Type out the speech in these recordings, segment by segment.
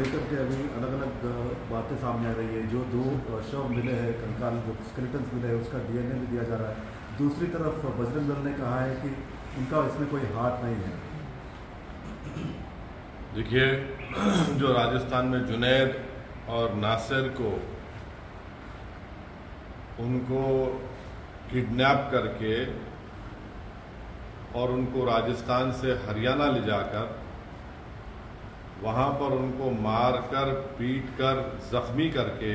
लेकर के अभी अलग अलग बातें सामने आ रही है। जो दो शव मिले हैं, कंकाल जो स्केलेटन्स मिले हैं, उसका डीएनए भी दिया जा रहा है। दूसरी तरफ बजरंग दल ने कहा है कि उनका इसमें कोई हाथ नहीं है। देखिए, जो राजस्थान में जुनैद और नासिर को उनको किडनैप करके और उनको राजस्थान से हरियाणा ले जाकर वहां पर उनको मारकर पीटकर जख्मी करके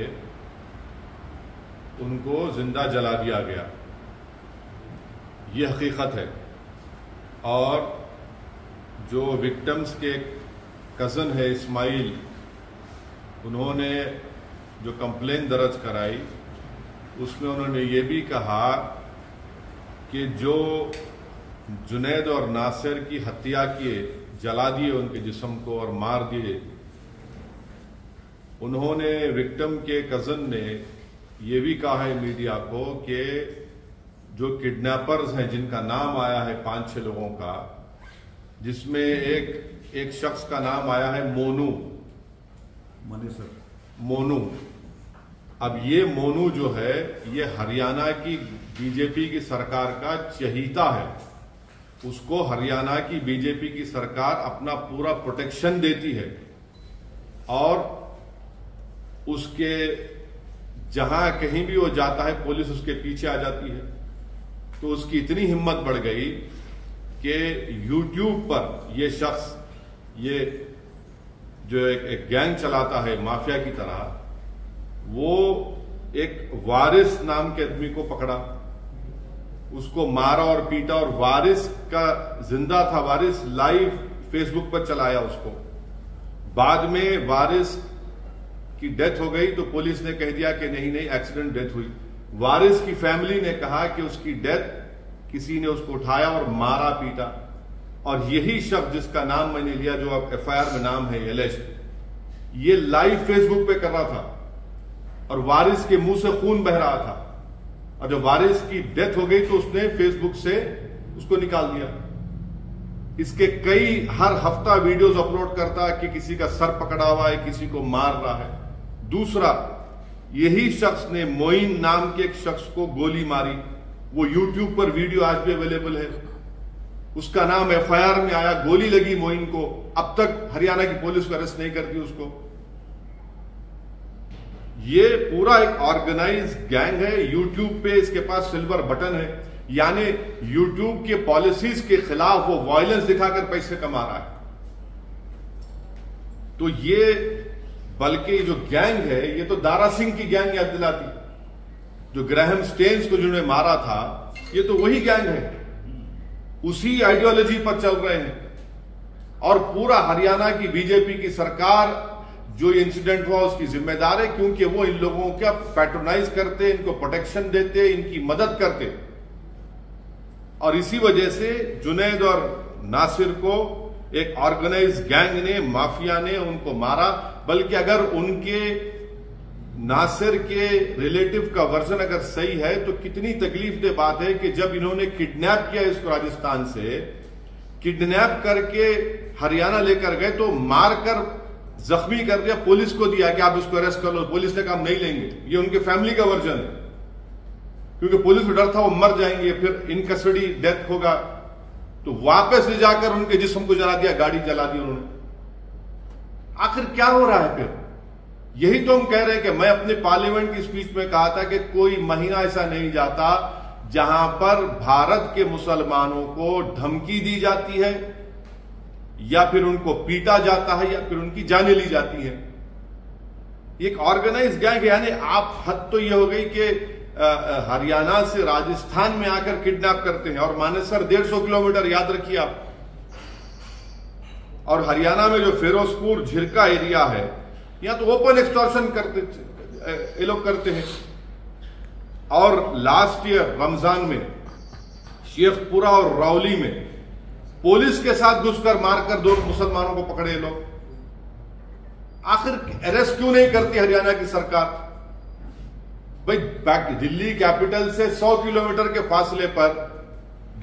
उनको जिंदा जला दिया गया, ये हकीकत है। और जो विक्टिम्स के कज़न है इस्माइल, उन्होंने जो कंप्लेन दर्ज कराई उसमें उन्होंने ये भी कहा कि जो जुनैद और नासिर की हत्या किए, जला दिए उनके जिस्म को और मार दिए, उन्होंने विक्टिम के कज़न ने ये भी कहा है मीडिया को कि जो किडनैपर्स हैं, जिनका नाम आया है 5-6 लोगों का, जिसमें एक शख्स का नाम आया है मोनू। अब ये मोनू जो है, ये हरियाणा की बीजेपी की सरकार का चहीता है। उसको हरियाणा की बीजेपी की सरकार अपना पूरा प्रोटेक्शन देती है और उसके जहां कहीं भी वो जाता है पुलिस उसके पीछे आ जाती है। तो उसकी इतनी हिम्मत बढ़ गई कि यूट्यूब पर ये शख्स, ये जो एक गैंग चलाता है माफिया की तरह, वो एक वारिस नाम के आदमी को पकड़ा, उसको मारा और पीटा, और वारिस का जिंदा था, वारिस लाइव फेसबुक पर चलाया उसको। बाद में वारिस की डेथ हो गई तो पुलिस ने कह दिया कि नहीं एक्सीडेंट डेथ हुई। वारिस की फैमिली ने कहा कि उसकी डेथ, किसी ने उसको उठाया और मारा पीटा। और यही शख्स जिसका नाम मैंने लिया, जो अब एफआईआर में नाम है एलेश, ये लाइव फेसबुक पे कर रहा था और वारिस के मुंह से खून बह रहा था। और जब वारिस की डेथ हो गई तो उसने फेसबुक से उसको निकाल दिया। इसके कई हर हफ्ता वीडियोस अपलोड करता कि किसी का सर पकड़ा हुआ है, किसी को मार रहा है। दूसरा, यही शख्स ने मोइन नाम के एक शख्स को गोली मारी। वो यूट्यूब पर वीडियो आज भी अवेलेबल है। उसका नाम एफआईआर में आया, गोली लगी मोइन को। अब तक हरियाणा की पुलिस अरेस्ट नहीं करती उसको। ये पूरा एक ऑर्गेनाइज गैंग है। यूट्यूब पे इसके पास सिल्वर बटन है, यानी यूट्यूब के पॉलिसीज के खिलाफ वो वायलेंस दिखाकर पैसे कमा रहा है। तो ये, बल्कि जो गैंग है, ये तो दारा सिंह की गैंग याद दिलाती। जो ग्राहम स्टेन्स को जिन्होंने मारा था, ये तो वही गैंग है, उसी आइडियोलॉजी पर चल रहे हैं। और पूरा हरियाणा की बीजेपी की सरकार जो इंसिडेंट हुआ उसकी जिम्मेदार है, क्योंकि वो इन लोगों का पैट्रोनाइज करते, इनको प्रोटेक्शन देते, इनकी मदद करते। और इसी वजह से जुनैद और नासिर को एक ऑर्गेनाइज गैंग ने, माफिया ने उनको मारा। बल्कि अगर उनके नासिर के रिलेटिव का वर्जन अगर सही है तो कितनी तकलीफदेह बात है कि जब इन्होंने किडनैप किया इसको राजस्थान से, किडनैप करके हरियाणा लेकर गए तो मारकर जख्मी कर दिया, पुलिस को दिया कि आप इसको अरेस्ट कर लो। पुलिस ने कहा नहीं लेंगे। ये उनके फैमिली का वर्जन है, क्योंकि पुलिस को डर था वो मर जाएंगे, फिर इन कस्टडी डेथ होगा। तो वापस ले जाकर उनके जिस्म को जला दिया, गाड़ी जला दी उन्होंने। आखिर क्या हो रहा है फिर? यही तो हम कह रहे हैं कि मैं अपने पार्लियामेंट की स्पीच में कहा था कि कोई महीना ऐसा नहीं जाता जहां पर भारत के मुसलमानों को धमकी दी जाती है, या फिर उनको पीटा जाता है, या फिर उनकी जानें ली जाती है। एक ऑर्गेनाइज गैंग है। यानी आप हद तो यह हो गई कि हरियाणा से राजस्थान में आकर किडनैप करते हैं। और मानेसर 150 किलोमीटर, याद रखिए आप। और हरियाणा में जो फिरोजपुर झिरका एरिया है, यहां तो ओपन एक्सटॉर्शन करते, ये लोग करते हैं। और लास्ट ईयर रमजान में शेखपुरा और रौली में पुलिस के साथ घुसकर मारकर 2 मुसलमानों को पकड़े लोग। आखिर अरेस्ट क्यों नहीं करती हरियाणा की सरकार? भाई, दिल्ली कैपिटल से 100 किलोमीटर के फासले पर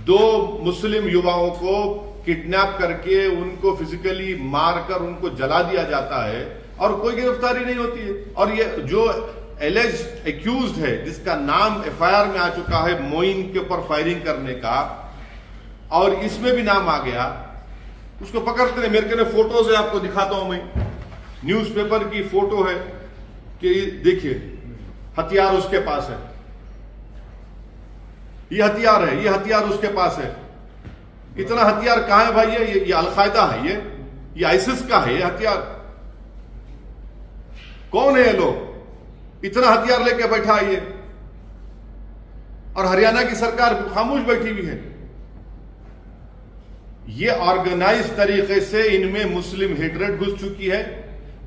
2 मुस्लिम युवाओं को किडनैप करके उनको फिजिकली मारकर उनको जला दिया जाता है और कोई गिरफ्तारी नहीं होती है। और ये जो एलिज्ड एक्यूज्ड है, जिसका नाम एफआईआर में आ चुका है मोइन के ऊपर फायरिंग करने का, और इसमें भी नाम आ गया, उसको पकड़ते नहीं। मेरे के फोटोज है, आपको दिखाता हूं मैं, न्यूज़पेपर की फोटो है कि देखिए हथियार उसके पास है, ये हथियार है, ये हथियार उसके पास है। इतना हथियार कहां है भाई? ये अलकायदा है, ये आईसिस का है ये हथियार। कौन है ये लोग? इतना हथियार लेके बैठा है ये, और हरियाणा की सरकार खामोश बैठी हुई है। ये ऑर्गेनाइज तरीके से इनमें मुस्लिम हेट्रेड घुस चुकी है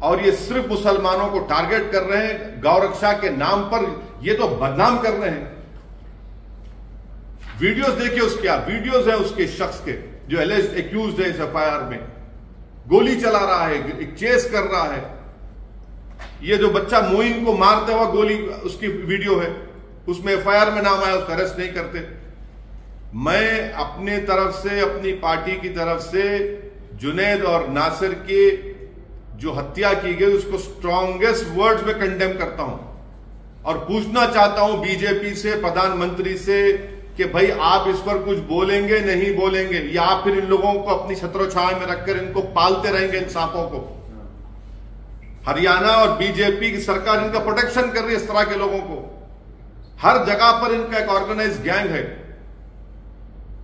और ये सिर्फ मुसलमानों को टारगेट कर रहे हैं। गौरक्षा के नाम पर ये तो बदनाम कर रहे हैं। वीडियोस देखिए उसके, आप वीडियोस है उसके शख्स के जो एलिज्ड एक्यूज्ड है इस एफआईआर में, गोली चला रहा है, एक चेस कर रहा है। ये जो बच्चा मोइन को मारते हुआ गोली, उसकी वीडियो है, उसमें एफआईआर में नाम आया, उसको अरेस्ट नहीं करते। मैं अपने तरफ से, अपनी पार्टी की तरफ से जुनैद और नासिर की जो हत्या की गई उसको स्ट्रॉन्गेस्ट वर्ड्स में कंडेम करता हूं और पूछना चाहता हूं बीजेपी से, प्रधानमंत्री से कि भाई आप इस पर कुछ बोलेंगे नहीं बोलेंगे, या फिर इन लोगों को अपनी छत्रोछाया में रखकर इनको पालते रहेंगे, इन सांपों को। हरियाणा और बीजेपी की सरकार इनका प्रोटेक्शन कर रही है, इस तरह के लोगों को। हर जगह पर इनका एक ऑर्गेनाइज गैंग है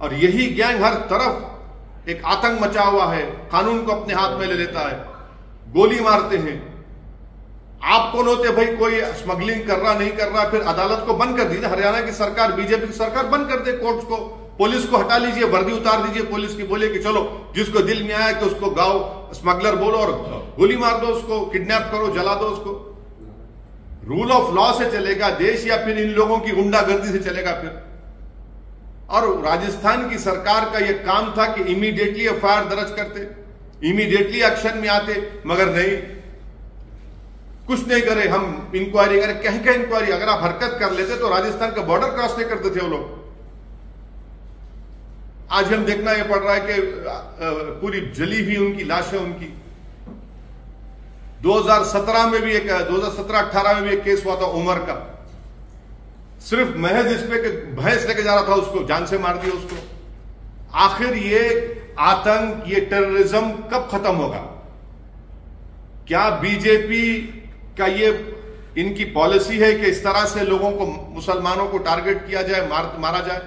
और यही गैंग हर तरफ एक आतंक मचा हुआ है, कानून को अपने हाथ में ले लेता है, गोली मारते हैं। आप कौन होते भाई? कोई स्मगलिंग कर रहा नहीं कर रहा, फिर अदालत को बंद कर दीजिए। हरियाणा की सरकार, बीजेपी की सरकार बंद कर दे कोर्ट्स को, पुलिस को हटा लीजिए, वर्दी उतार दीजिए पुलिस की, बोले कि चलो जिसको दिल में आया कि उसको गाँव स्मगलर बोलो और गोली मार दो, उसको किडनैप करो, जला दो उसको। रूल ऑफ लॉ से चलेगा देश या फिर इन लोगों की गुंडागर्दी से चलेगा फिर? और राजस्थान की सरकार का यह काम था कि इमीडिएटली एफआईआर दर्ज करते, इमीडिएटली एक्शन में आते, मगर नहीं, कुछ नहीं करे। हम इंक्वायरी करें, कह इंक्वायरी, अगर आप हरकत कर लेते तो राजस्थान का बॉर्डर क्रॉस नहीं करते थे वो लोग। आज हम देखना यह पड़ रहा है कि पूरी जली हुई उनकी लाशें, उनकी 2017 में भी एक 2017-18 में भी एक केस हुआ था उमर का, सिर्फ महज इस पे भैंस लेके जा रहा था, उसको जान से मार दिया उसको। आखिर ये आतंक, ये टेररिज्म कब खत्म होगा? क्या बीजेपी का ये इनकी पॉलिसी है कि इस तरह से लोगों को, मुसलमानों को टारगेट किया जाए, मारा जाए?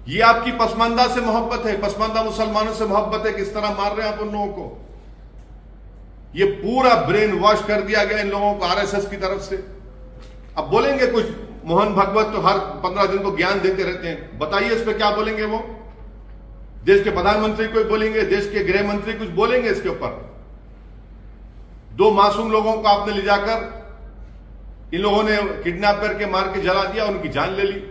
ये आपकी पसमानदा से मोहब्बत है, पसमानदा मुसलमानों से मोहब्बत है कि इस तरह मार रहे हैं आप उन लोगों को? ये पूरा ब्रेन वॉश कर दिया गया इन लोगों को आरएसएस की तरफ से। अब बोलेंगे कुछ, मोहन भागवत तो हर 15 दिन को ज्ञान देते रहते हैं, बताइए इस पे क्या बोलेंगे वो? देश के प्रधानमंत्री कोई बोलेंगे, देश के गृह मंत्री कुछ बोलेंगे इसके ऊपर? 2 मासूम लोगों को आपने ले जाकर इन लोगों ने किडनैप करके मार के जला दिया, उनकी जान ले ली,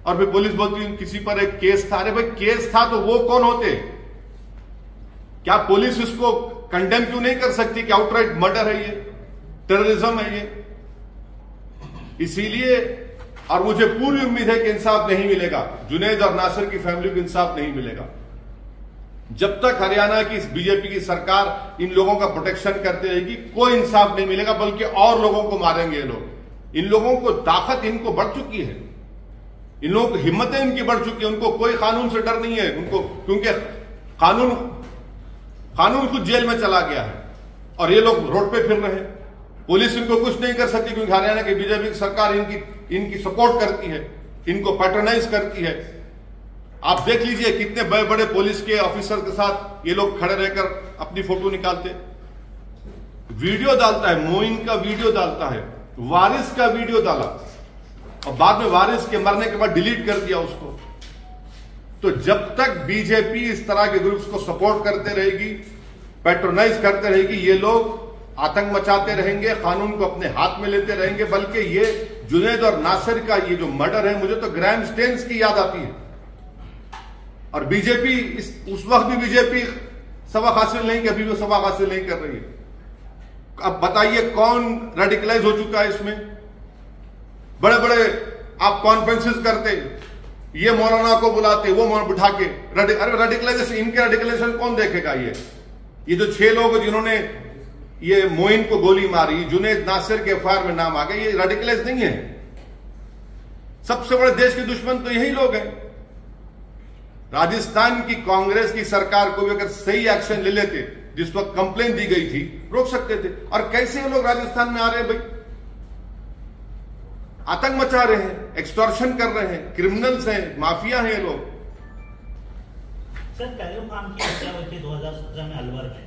और फिर पुलिस बोलती है किसी पर एक केस था। अरे भाई केस था तो वो कौन होते? क्या पुलिस इसको कंडेम क्यों नहीं कर सकती कि आउटराइट मर्डर है, ये टेररिज्म है ये? इसीलिए, और मुझे पूरी उम्मीद है कि इंसाफ नहीं मिलेगा, जुनैद और नासिर की फैमिली को इंसाफ नहीं मिलेगा जब तक हरियाणा की बीजेपी की सरकार इन लोगों का प्रोटेक्शन करती रहेगी। कोई इंसाफ नहीं मिलेगा, बल्कि और लोगों को मारेंगे ये लोग। इन लोगों को ताकत इनको बढ़ चुकी है, इन लोगों की हिम्मतें इनकी बढ़ चुकी है, उनको कोई कानून से डर नहीं है उनको, क्योंकि कानून खुद जेल में चला गया है और ये लोग रोड पे फिर रहे हैं। पुलिस इनको कुछ नहीं कर सकती क्योंकि हरियाणा की बीजेपी की सरकार इनकी सपोर्ट करती है, इनको पैट्रोनाइज करती है। आप देख लीजिए कितने बड़े बड़े पुलिस के ऑफिसर के साथ ये लोग खड़े रहकर अपनी फोटो निकालते, वीडियो डालता है, मोइन का वीडियो डालता है, वारिस का वीडियो डाला और बाद में वारिस के मरने के बाद डिलीट कर दिया उसको। तो जब तक बीजेपी इस तरह के ग्रुप्स को सपोर्ट करते रहेगी, पैट्रोनाइज करते रहेगी, ये लोग आतंक मचाते रहेंगे, कानून को अपने हाथ में लेते रहेंगे। बल्कि ये जुनैद और नासिर का ये जो मर्डर है, मुझे तो ग्राहम स्टेन्स की याद आती है। और बीजेपी उस वक्त भी बीजेपी सबक हासिल नहीं, अभी भी सबक हासिल नहीं कर रही है। अब बताइए कौन रेडिकलाइज हो चुका है इसमें? बड़े बड़े आप कॉन्फ्रेंसेस करते, ये मौलाना को बुलाते, वो मौलाना बिठा के अरे रेडिकलाइजेशन, इनके रेडिकलाइजेशन कौन देखेगा? ये जो 6 लोग जिन्होंने ये मोइन को गोली मारी, जुनैद नासिर के एफआईआर में नाम आ गए, ये रेडिकलाइज नहीं है। सबसे बड़े देश के दुश्मन तो यही लोग हैं। राजस्थान की कांग्रेस की सरकार को भी अगर सही एक्शन ले लेते, जिस वक्त कंप्लेन दी गई थी, रोक सकते थे। और कैसे ये लोग राजस्थान में आ रहे हैं भाई? आतंक मचा रहे हैं, एक्सटॉर्शन कर रहे हैं, क्रिमिनल्स हैं, माफिया हैं ये लोग। सर, कैयूम खान की हत्या हुई थी 2017 में अलवर में।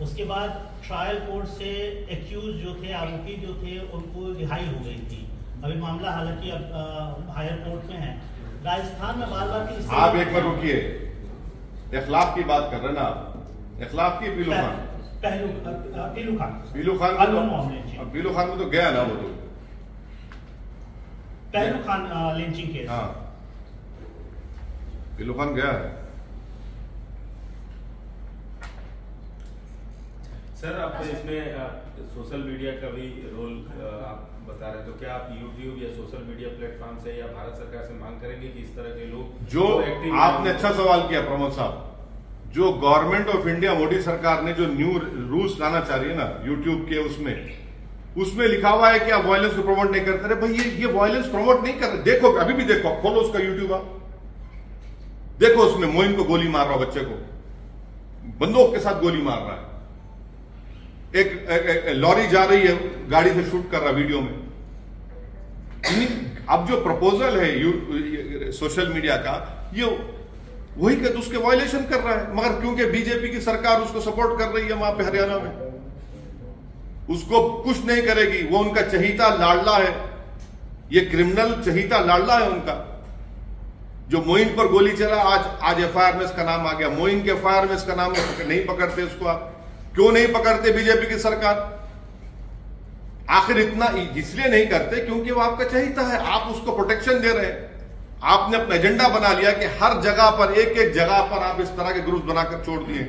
उसके बाद ट्रायल कोर्ट से एक्यूज जो थे, आरोपी जो थे, उनको रिहाई हो गई थी। अभी मामला हालांकि अब हायर कोर्ट में है। राजस्थान में बार बार की आप एक बार रुकिए, इखलाफ की बात कर रहे हैं ना आप? इखलाफ की पीलू खान पीलू खान में तो गया ना वो, तो पहलू खान लिंचिंग केस। हाँ, पीलू खान गया है। सर, आप इसमें सोशल मीडिया का भी रोल आप बता रहे हैं, तो क्या आप यूट्यूब या सोशल मीडिया प्लेटफॉर्म से या भारत सरकार से मांग करेंगे कि इस तरह के लोग जो आपने अच्छा सवाल किया प्रमोद साहब, जो गवर्नमेंट ऑफ इंडिया मोदी सरकार ने जो न्यू रूल्स लाना चाह रही है ना यूट्यूब के, उसमें लिखा हुआ है कि आप वायलेंस को प्रमोट नहीं करते रहे। भाई ये वायलेंस प्रमोट नहीं कर रहे। देखो, अभी भी देखो, खोलो उसका यूट्यूब, आप देखो, उसमें मोइन को गोली मार रहा है, बच्चे को बंदूक के साथ गोली मार रहा है, एक लॉरी जा रही है, गाड़ी से शूट कर रहा वीडियो में। अब जो प्रपोजल है सोशल मीडिया का, ये वही कर, उसके वायलेशन कर रहा है, मगर क्योंकि बीजेपी की सरकार उसको सपोर्ट कर रही है वहां पे हरियाणा में, उसको कुछ नहीं करेगी। वो उनका चहीता लाडला है, ये क्रिमिनल चहीता लाडला है उनका। जो मोइन पर गोली चला, आज एफआईआर में इसका नाम आ गया। मोइन के एफआईआर में इसका नाम नहीं पकड़ते उसको। आप क्यों नहीं पकड़ते बीजेपी की सरकार? आखिर इतना इसलिए नहीं करते क्योंकि वो आपका चहीता है, आप उसको प्रोटेक्शन दे रहे हैं। आपने अपना एजेंडा बना लिया कि हर जगह पर, एक जगह पर आप इस तरह के ग्रुप बनाकर छोड़ दिए।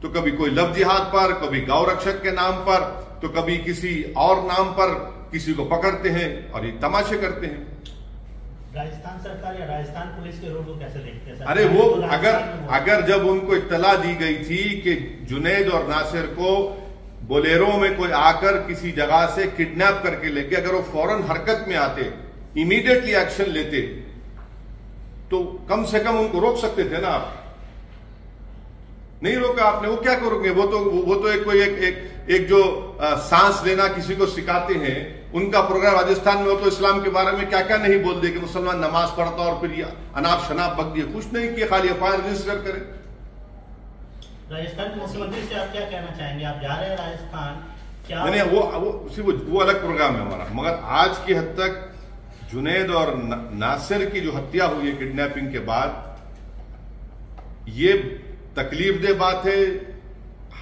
तो कभी कोई लव जिहाद पर, कभी गौ रक्षक के नाम पर, तो कभी किसी और नाम पर किसी को पकड़ते हैं और ये तमाशे करते हैं। राजस्थान सरकार या राजस्थान पुलिस के रोल को कैसे देखते हैं? अरे वो अगर जब उनको इत्तला दी गई थी कि जुनैद और नासिर को बोलेरो में कोई आकर किसी जगह से किडनैप करके लेके, अगर वो फौरन हरकत में आते, इमीडिएटली एक्शन लेते, तो कम से कम उनको रोक सकते थे ना आप। नहीं रोका आपने। वो क्या करोगे? वो तो एक जो सांस लेना किसी को सिखाते हैं, उनका प्रोग्राम राजस्थान में हो, तो इस्लाम के बारे में क्या क्या नहीं बोल दे कि मुसलमान नमाज पढ़ता और फिर ये अनाप शनाप बक दिए। कुछ नहीं किया, खाली एफआईआर रजिस्टर करें। राजस्थान के मुख्यमंत्री से आप क्या कहना चाहेंगे? आप जा रहे हैं राजस्थान, क्या नहीं, वो अलग प्रोग्राम है हमारा। मगर आज की हद तक जुनैद और नासिर की जो हत्या हुई है किडनैपिंग के बाद, ये तकलीफदेह बात है।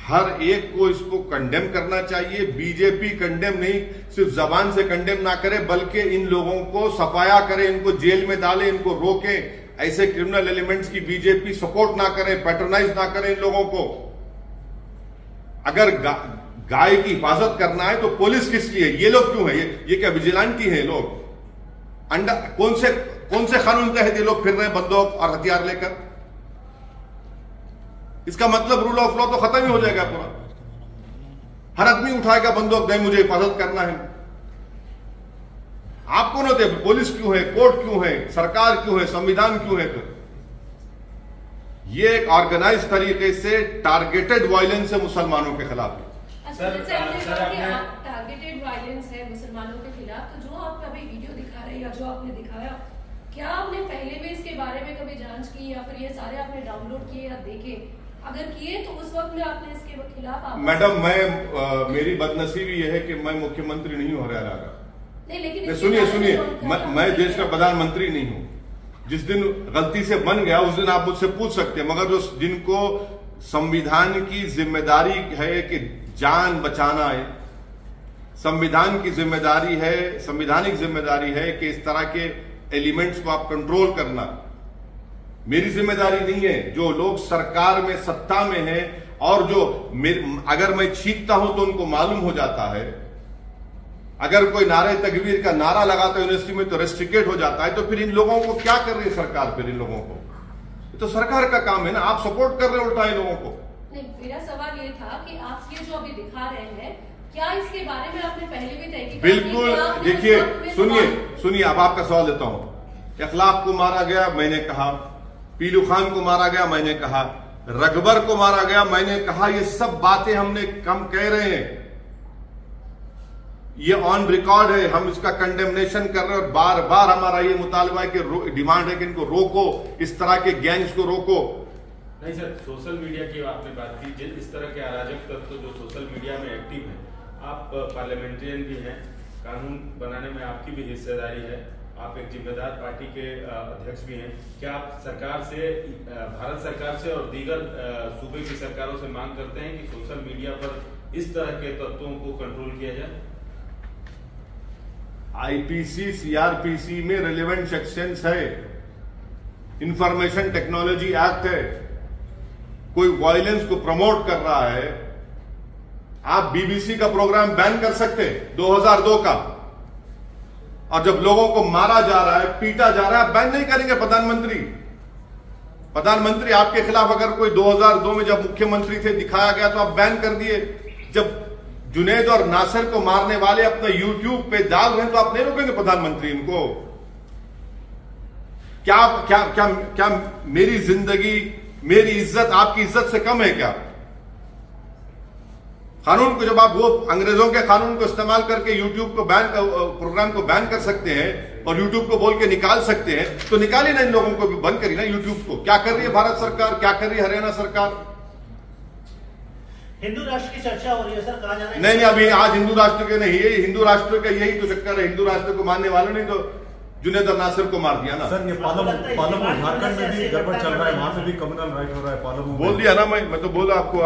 हर एक को इसको कंडेम करना चाहिए। बीजेपी कंडेम नहीं, सिर्फ जबान से कंडेम ना करे, बल्कि इन लोगों को सफाया करे, इनको जेल में डाले, इनको रोके। ऐसे क्रिमिनल एलिमेंट्स की बीजेपी सपोर्ट ना करे, पैट्रोनाइज ना करे इन लोगों को। अगर गाय की हिफाजत करना है तो पुलिस किस लिए? ये लोग क्यों है? ये क्या विजिलेंटी है लोग? कौन से कानून के तहत ये लोग फिर रहे हैं बंदूक और हथियार लेकर? इसका मतलब रूल ऑफ लॉ तो खत्म ही हो जाएगा पूरा। हर आदमी उठाएगा बंदूक, नहीं मुझे हिफाजत करना है। आप कौन होते? पुलिस क्यों है? कोर्ट क्यों है? सरकार क्यों है? संविधान क्यों है? तो ये एक ऑर्गेनाइज तरीके से टारगेटेड वायलेंस है मुसलमानों के खिलाफ। टारगेटेड वायलेंस है मुसलमानों के खिलाफ। तो जो आप अभी वीडियो दिखा रहे हैं या जो आपने दिखाया, क्या आपने पहले भी इसके बारे में कभी जांच की या फिर ये सारे आपने डाउनलोड किए या देखे? अगर किए तो उस वक्त में आपने इसके खिलाफ मैडम, मेरी बदनसीबी यह है कि मैं मुख्यमंत्री नहीं हूं हरियाणा का। नहीं, लेकिन सुनिए, मैं देश का प्रधानमंत्री नहीं हूं। जिस दिन गलती से बन गया उस दिन आप मुझसे पूछ सकते हैं, मगर जो जिनको संविधान की जिम्मेदारी है कि जान बचाना है, संविधान की जिम्मेदारी है, संवैधानिक जिम्मेदारी है कि इस तरह के एलिमेंट्स को आप कंट्रोल करना, मेरी जिम्मेदारी नहीं है। जो लोग सरकार में सत्ता में हैं और जो अगर मैं छींकता हूं तो उनको मालूम हो जाता है अगर कोई नारे तकबीर का नारा लगाता है यूनिवर्सिटी में तो रेस्ट्रिक्टेड हो जाता है, तो फिर इन लोगों को क्या कर रही है सरकार? फिर इन लोगों को तो सरकार का काम है ना, आप सपोर्ट कर रहे हो उल्टा इन लोगों को। नहीं, मेरा सवाल ये था कि आप ये जो अभी दिखा रहे हैं, क्या इसके बारे में आपने पहले भी तय किया? बिल्कुल, देखिए सुनिए अब आपका सवाल देता हूं। इखलाक को मारा गया, मैंने कहा। पीलू खान को मारा गया, मैंने कहा। रगबर को मारा गया, मैंने कहा। ये सब बातें हमने कम कह रहे हैं, ये ऑन रिकॉर्ड है, हम इसका कंडेमनेशन कर रहे हैं और बार बार हमारा ये मुतालबा है कि डिमांड है कि इनको रोको, इस तरह के गैंग्स को रोको। नहीं सर, सोशल मीडिया की आपने बात की, इस तरह के अराजक तत्व जो सोशल मीडिया में एक्टिव हैं, आप पार्लियामेंटेरियन भी हैं, कानून बनाने में आपकी भी हिस्सेदारी है, आप एक जिम्मेदार पार्टी के अध्यक्ष भी हैं। क्या आप सरकार से, भारत सरकार से और दीगर सूबे की सरकारों से मांग करते हैं कि सोशल मीडिया पर इस तरह के तत्वों को कंट्रोल किया जाए? आईपीसी सीआरपीसी में रिलेवेंट सेक्शंस है, इंफॉर्मेशन टेक्नोलॉजी एक्ट है। कोई वायलेंस को प्रमोट कर रहा है, आप बीबीसी का प्रोग्राम बैन कर सकते 2002 का, और जब लोगों को मारा जा रहा है, पीटा जा रहा है, आप बैन नहीं करेंगे? प्रधानमंत्री आपके खिलाफ अगर कोई 2002 में जब मुख्यमंत्री थे दिखाया गया तो आप बैन कर दिए। जब जुनैद और नासिर को मारने वाले अपना यूट्यूब पे डाल रहे हैं तो आप नहीं रोकेंगे प्रधानमंत्री इनको? क्या क्या क्या क्या मेरी जिंदगी, मेरी इज्जत आपकी इज्जत से कम है क्या? कानून को जब आप वो अंग्रेजों के कानून को इस्तेमाल करके यूट्यूब को प्रोग्राम को बैन कर सकते हैं और यूट्यूब को बोल के निकाल सकते हैं, तो निकालिए ना इन लोगों को भी, बंद करिए ना यूट्यूब को। क्या कर रही है भारत सरकार, क्या कर रही है हरियाणा सरकार? हिंदू राष्ट्र की चर्चा हो रही है सर, कहा जा रहा है नहीं, अभी आज हिंदू राष्ट्र के नहीं, ये हिंदू राष्ट्र का यही तो चक्कर है। हिंदू राष्ट्र को मानने वालों ने तो जुनैद और नासिर को मार दिया ना सर। ये पालमू झारखंड में भी गड़बड़ चल रहा है, वहां पे भी कम्युनल राइट हो रहा है पालमू। बोल दिया ना, मैं तो बोला आपको,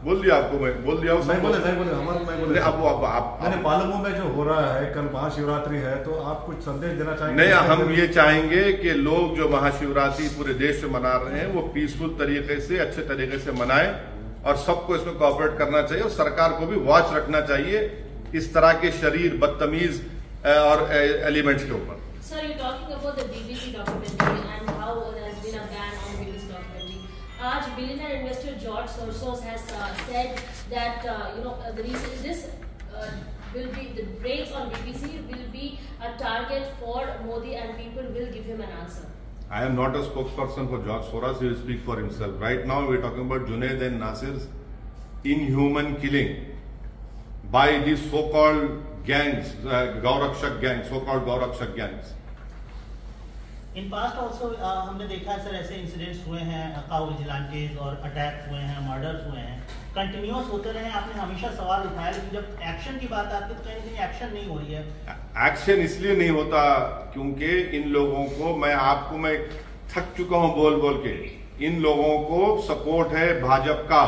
बोल दिया आपको, मैं बोल दिया। नहीं बोले अब पालमू में जो हो रहा है, कल महाशिवरात्रि है, तो आप कुछ संदेश देना चाहेंगे? नहीं, हम ये चाहेंगे कि लोग जो महाशिवरात्रि पूरे देश में मना रहे हैं वो पीसफुल तरीके से, अच्छे तरीके से मनाएं, और सबको इसमें कोऑपरेट करना चाहिए, और सरकार को भी वॉच रखना चाहिए इस तरह के शरीर बदतमीज और एलिमेंट्स के ऊपर। Sir, you're talking about the BBC documentary and how there has been a ban on BBC documentary. आज billionaire investor George Soros has said that will be the breaks on BBC will be a target for Modi and people will give him an answer. I am not a spokesperson for George Soros. He will speak for himself. Right now, we are talking about Junaid and Nasir's inhuman killing by these so-called gangs, Gaurakshak gangs, so-called Gaurakshak gangs. In past also हमने देखा है sir, ऐसे incidents हुए हैं, cow vigilantes और attacks हुए हैं, murders हुए हैं, कंटिन्यूअस होते रहे। आपने हमेशा सवाल उठाया, लेकिन जब एक्शन की बात आती है तो कहीं एक्शन नहीं हो रही है। एक्शन इसलिए नहीं होता क्योंकि इन लोगों को, मैं थक चुका हूं बोल बोल के, इन लोगों को सपोर्ट है भाजपा का,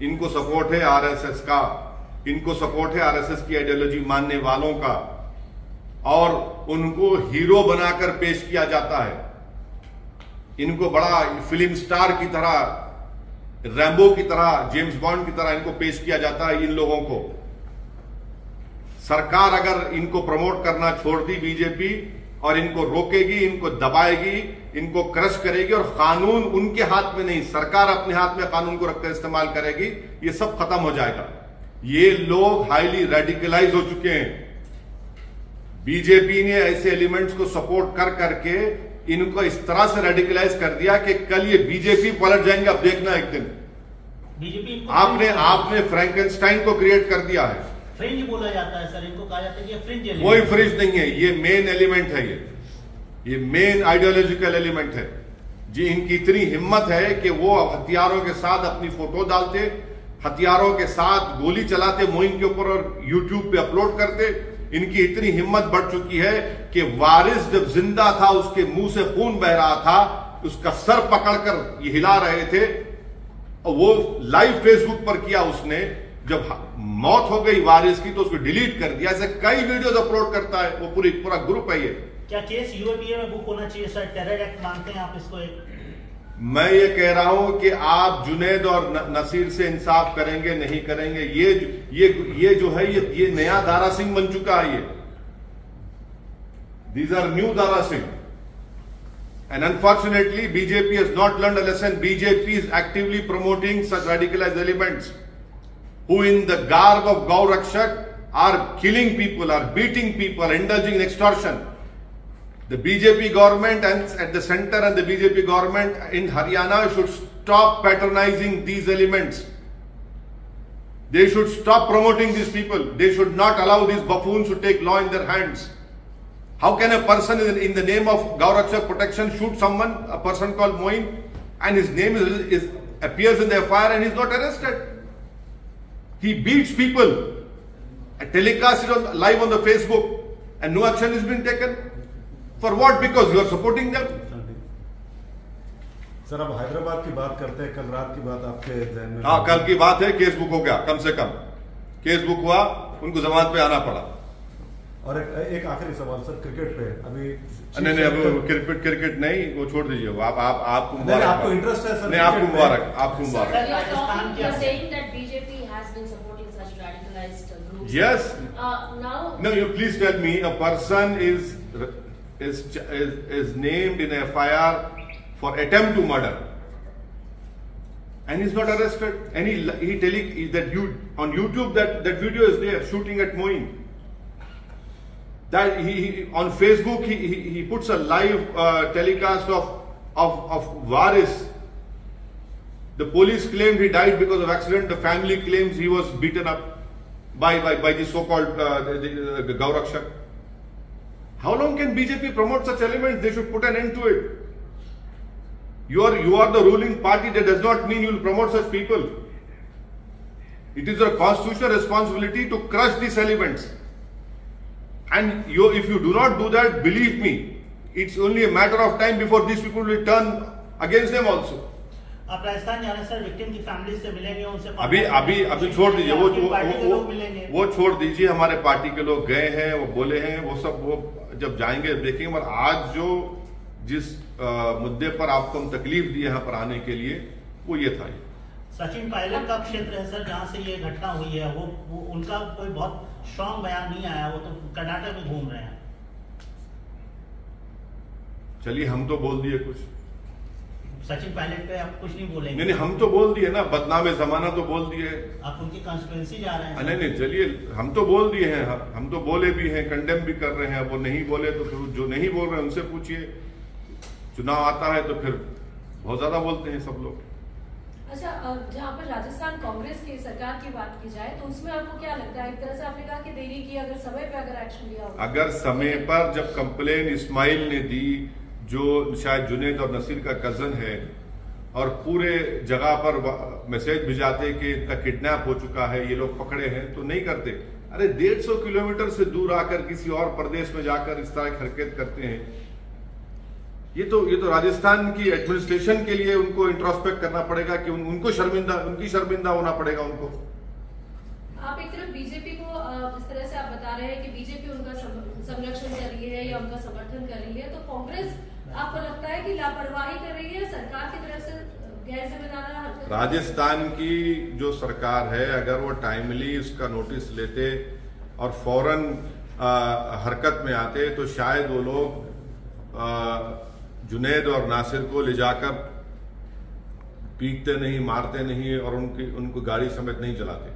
इनको सपोर्ट है आरएसएस का, इनको सपोर्ट है आरएसएस की आइडियोलॉजी मानने वालों का, और उनको हीरो बनाकर पेश किया जाता है। इनको बड़ा फिल्म स्टार की तरह, रैम्बो की तरह, जेम्स बॉन्ड की तरह इनको पेश किया जाता है। इन लोगों को सरकार अगर इनको प्रमोट करना छोड़ दी बीजेपी, और इनको रोकेगी, इनको दबाएगी, इनको क्रश करेगी, और कानून उनके हाथ में नहीं, सरकार अपने हाथ में कानून को रखकर इस्तेमाल करेगी, ये सब खत्म हो जाएगा। ये लोग हाईली रेडिकलाइज हो चुके हैं। बीजेपी ने ऐसे एलिमेंट्स को सपोर्ट कर करके इनको इस तरह से रेडिकलाइज कर दिया कि कल ये बीजेपी पलट जाएंगे। अब देखना एक दिन बीजेपी आपने फ्रैंकेनस्टाइन को क्रिएट कर दिया है। फ्रिंज बोला जाता है सर, इनको कहा जाता है कि फ्रिंज एलिमेंट। कोई फ्रिंज नहीं है, ये मेन एलिमेंट है, ये मेन आइडियोलॉजिकल एलिमेंट है। जी, इनकी इतनी हिम्मत है कि वो हथियारों के साथ अपनी फोटो डालते, हथियारों के साथ गोली चलाते मोइन के ऊपर और यूट्यूब पे अपलोड करते। इनकी इतनी हिम्मत बढ़ चुकी है कि वारिस जब जिंदा था, उसके मुंह से खून बह रहा था, उसका सर पकड़कर ये हिला रहे थे, और वो लाइव फेसबुक पर किया उसने। जब मौत हो गई वारिस की तो उसको डिलीट कर दिया। ऐसे कई वीडियोस अपलोड करता है, वो पूरा ग्रुप है ये। क्या केस यूएपीए में बुक होना चाहिए सर? टेरर एक्ट मानते हैं आप इसको? एक मैं ये कह रहा हूं कि आप जुनैद और नसीर से इंसाफ करेंगे नहीं करेंगे, ये जो है ये नया दारा सिंह बन चुका है। ये these are new Dara Singh, and unfortunately BJP has not learned a lesson. BJP is actively promoting such radicalized elements who in the garb of Gau Rakshak are killing people, are beating people, are indulging in extortion. The BJP government and at the center and the BJP government in Haryana should stop patronizing these elements. They should stop promoting these people. They should not allow these buffoons to take law in their hands. How can a person in the name of Gau Rakshak protection shoot someone, a person called Moin, and his name appears in the FIR and he's not arrested? He beats people, telecasts it live on the Facebook, and no action is being taken. For what? Because you are supporting them. Sir, अब हैदराबाद की बात करते हैं। कल रात की बात आपके ध्यान में? हाँ, कल की बात है। केस बुक हो गया, कम से कम केस बुक हुआ, उनको जमानत पे आना पड़ा। और एक आखिरी सवाल सर, क्रिकेट पे अभी नहीं, अब क्रिकेट नहीं, वो छोड़ दीजिए। आपको मुबारक। आपको इंटरेस्ट है सर? नहीं, आपको मुबारक, आपको मुबारक। Yes. No, you please tell me, a person is named in a FIR for attempt to murder, and he's not arrested. And he telling that on YouTube that video is there, shooting at Moin. That he on Facebook he puts a live telecast of Waris. The police claimed he died because of accident. The family claims he was beaten up by the so-called Gau Rakshak. How long can BJP promote such elements? They should put an end to it. You are the ruling party. That does not mean you will promote such people. It is your constitutional responsibility to crush these elements. And if you do not do that, believe me, it's only a matter of time before these people will turn against them also. आप राजस्थान जा रहे हैं sir, victim की family से मिलेंगे, उनसे अभी छोड़ दीजिए, वो छोड़ दीजिए। हमारे पार्टी के लोग गए हैं, वो बोले हैं, वो जब जाएंगे देखेंगे। मगर आज जिस मुद्दे पर आपको हम तकलीफ दी यहाँ पर आने के लिए, वो ये था। सचिन पायलट का क्षेत्र है सर, जहाँ से ये घटना हुई है, वो उनका कोई बहुत स्ट्रॉन्ग बयान नहीं आया। वो तो कर्नाटक में घूम रहे हैं। चलिए, हम तो बोल दिए कुछ। सचिन पायलट पे आप कुछ नहीं बोलेंगे? नहीं, हम तो बोल दिए ना, बदनामे जमाना तो बोल दिए। आप उनकी कॉन्स्टिट्यूएंसी जा रहे हैं? नहीं, चलिए, हम तो बोल दिए हैं, हम तो बोले भी हैं, कंडेम भी कर रहे हैं। वो नहीं बोले तो फिर जो नहीं बोल रहे हैं उनसे पूछिए। चुनाव आता है तो फिर बहुत ज्यादा बोलते हैं सब लोग। अच्छा, जहाँ पर राजस्थान कांग्रेस की सरकार की बात की जाए तो उसमें आपको क्या लगता है? एक तरह से आपने कहा कि देरी की, अगर समय पे अगर एक्शन लिया होगा, अगर समय पर जब कंप्लेन इस्माइल ने दी, जो शायद जुनैद और नसीर का कजन है, और पूरे जगह पर मैसेज भिजाते कि इनका किडनैप हो चुका है, ये लोग पकड़े हैं, तो नहीं करते। अरे 150 किलोमीटर से दूर आकर किसी और प्रदेश में जाकर इस तरह की हरकत करते हैं। ये तो राजस्थान की एडमिनिस्ट्रेशन के लिए उनको इंट्रोस्पेक्ट करना पड़ेगा कि उनकी शर्मिंदा होना पड़ेगा उनको। आप एक तरफ बीजेपी को जिस तरह से आप बता रहे हैं कि बीजेपी उनका संरक्षण कर रही है या उनका समर्थन कर रही है, तो कांग्रेस आपको लगता है कि लापरवाही कर रही है, सरकार की तरफ से गैर जिम्मेदाराना हरकत? राजस्थान की जो सरकार है, अगर वो टाइमली इसका नोटिस लेते और फौरन हरकत में आते, तो शायद वो लोग जुनैद और नासिर को ले जाकर पीटते नहीं, मारते नहीं, और उनको गाड़ी समेत नहीं चलाते।